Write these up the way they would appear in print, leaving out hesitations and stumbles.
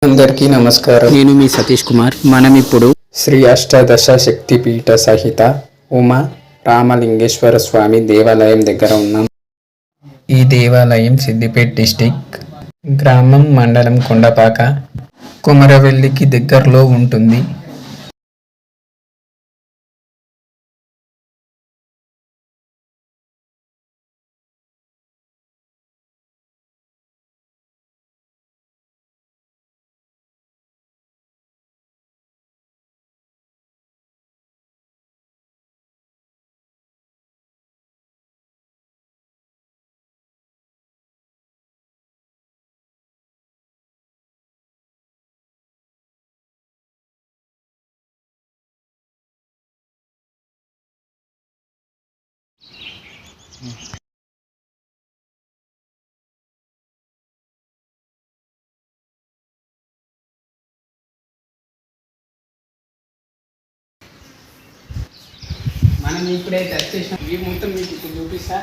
అందరికీ నమస్కారం. నేను మీ సతీష్ కుమార్. మనం ఇప్పుడు శ్రీ అష్టాదశ శక్తిపీఠ సహిత ఉమా రామలింగేశ్వర స్వామి దేవాలయం దగ్గర ఉన్నాం. ఈ దేవాలయం సిద్దిపేట డిస్టిక్, గ్రామం మండలం కొండపాక, కొమరవెల్లికి దగ్గరలో ఉంటుంది. మనం ఇప్పుడైతే వచ్చేసాం. ఈ మొత్తం మీకు ఇప్పుడు చూపిస్తా.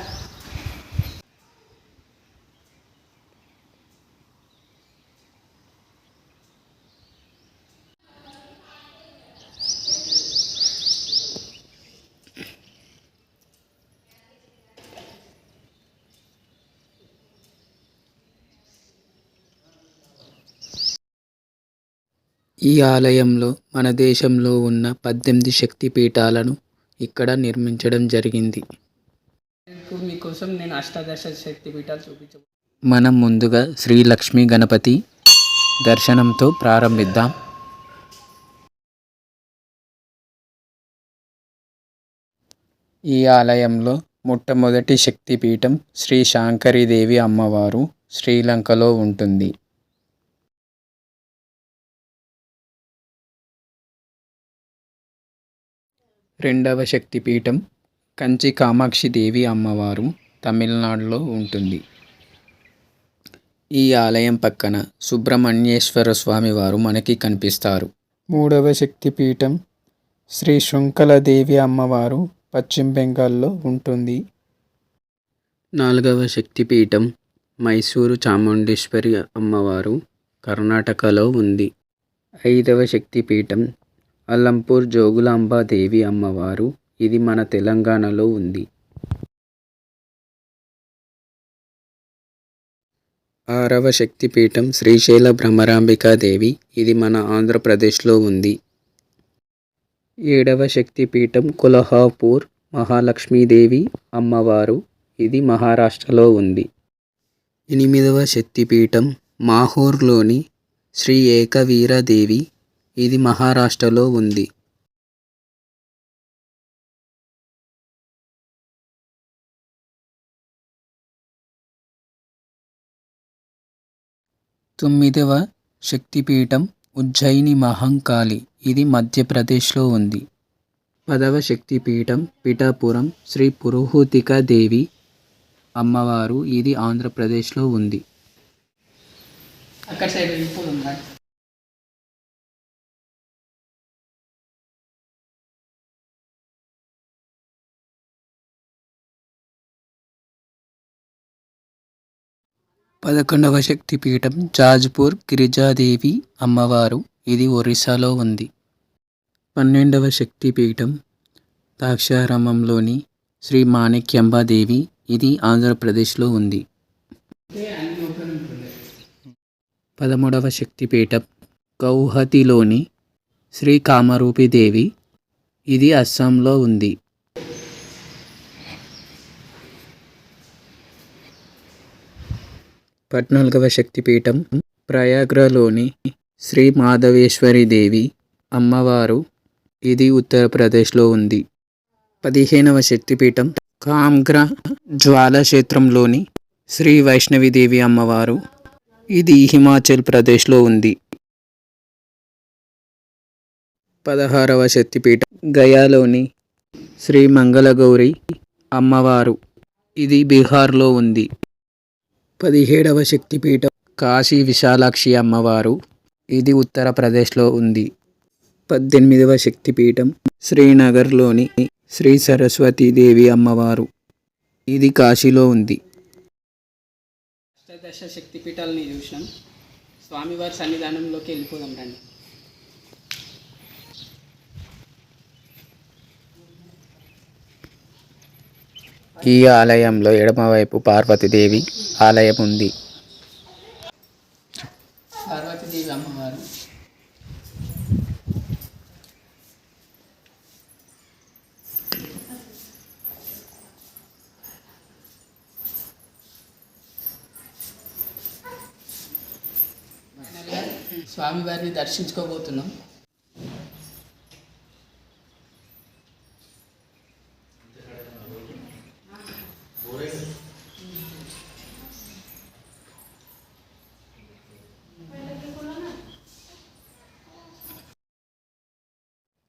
ఈ ఆలయంలో మన దేశంలో ఉన్న 18 శక్తి పీఠాలను ఇక్కడ నిర్మించడం జరిగింది. ఇప్పుడు మీకోసం నేను అష్టాదశ శక్తి పీఠాలు చూపించబో. మనం ముందుగా శ్రీ లక్ష్మీ గణపతి దర్శనంతో ప్రారంభిద్దాం. ఈ ఆలయంలో మొట్టమొదటి శక్తిపీఠం శ్రీ శాంకరీదేవి అమ్మవారు శ్రీలంకలో ఉంటుంది. రెండవ శక్తిపీఠం కంచి కామాక్షి దేవి అమ్మవారు తమిళనాడులో ఉంటుంది. ఈ ఆలయం పక్కన సుబ్రహ్మణ్యేశ్వర స్వామి వారు మనకి కనిపిస్తారు. మూడవ శక్తిపీఠం శ్రీ శృంఖలదేవి అమ్మవారు పశ్చిమ బెంగాల్లో ఉంటుంది. నాలుగవ శక్తిపీఠం మైసూరు చాముండేశ్వరి అమ్మవారు కర్ణాటకలో ఉంది. ఐదవ శక్తిపీఠం అల్లంపూర్ జోగులాంబ దేవి అమ్మవారు, ఇది మన తెలంగాణలో ఉంది. ఆరవ శక్తిపీఠం శ్రీశైల భ్రమరాంబికాదేవి, ఇది మన ఆంధ్రప్రదేశ్లో ఉంది. ఏడవ శక్తిపీఠం కొల్హాపూర్ మహాలక్ష్మీదేవి అమ్మవారు, ఇది మహారాష్ట్రలో ఉంది. ఎనిమిదవ శక్తిపీఠం మాహూర్లోని శ్రీ ఏకవీరాదేవి, ఇది మహారాష్ట్రలో ఉంది. తొమ్మిదవ శక్తిపీఠం ఉజ్జయిని మహంకాళి, ఇది మధ్యప్రదేశ్లో ఉంది. 10వ శక్తిపీఠం పిఠాపురం శ్రీ పురోహూతికా దేవి అమ్మవారు, ఇది ఆంధ్రప్రదేశ్లో ఉంది. అక్కడ సైడ్ వెళ్ళిపోతుందా? 11వ శక్తిపీఠం జాజ్పూర్ గిరిజాదేవి అమ్మవారు, ఇది ఒరిస్సాలో ఉంది. 12వ శక్తిపీఠం ద్రాక్షారామంలోని శ్రీ మాణిక్యాంబాదేవి, ఇది ఆంధ్రప్రదేశ్లో ఉంది. 13వ శక్తిపీఠం గౌహతిలోని శ్రీ కామరూపిదేవి, ఇది అస్సాంలో ఉంది. 14వ శక్తిపీఠం ప్రయాగ్రాలోని శ్రీ మాధవేశ్వరి దేవి అమ్మవారు, ఇది ఉత్తరప్రదేశ్లో ఉంది. 15వ శక్తిపీఠం కామ్గ్రా జ్వాలాక్షేత్రంలోని శ్రీ వైష్ణవిదేవి అమ్మవారు, ఇది హిమాచల్ ప్రదేశ్లో ఉంది. 16వ శక్తిపీఠం గయాలోని శ్రీ మంగళగౌరి అమ్మవారు, ఇది బీహార్లో ఉంది. 17వ శక్తిపీఠం కాశీ విశాలాక్షి అమ్మవారు, ఇది ఉత్తరప్రదేశ్లో ఉంది. 18వ శక్తిపీఠం శ్రీనగర్లోని శ్రీ సరస్వతీదేవి అమ్మవారు, ఇది కాశీలో ఉంది. అష్టాదశ శక్తిపీఠాలని చూసినాం. స్వామివారి సన్నిధానంలోకి వెళ్ళిపోదాం రండి. ఈ ఆలయంలో ఎడమవైపు పార్వతీదేవి ఆలయం ఉంది. పార్వతీదేవి అమ్మవారు స్వామివారిని దర్శించుకోబోతున్నాం.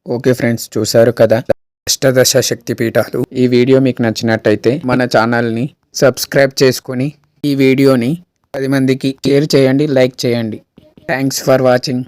ఓకే ఫ్రెండ్స్, చూసారు కదా అష్టాదశ శక్తి పీఠాలు. ఈ వీడియో మీకు నచ్చినట్టయితే మన ఛానల్ని సబ్స్క్రైబ్ చేసుకొని ఈ వీడియోని 10 మందికి షేర్ చేయండి, లైక్ చేయండి. Thanks for watching.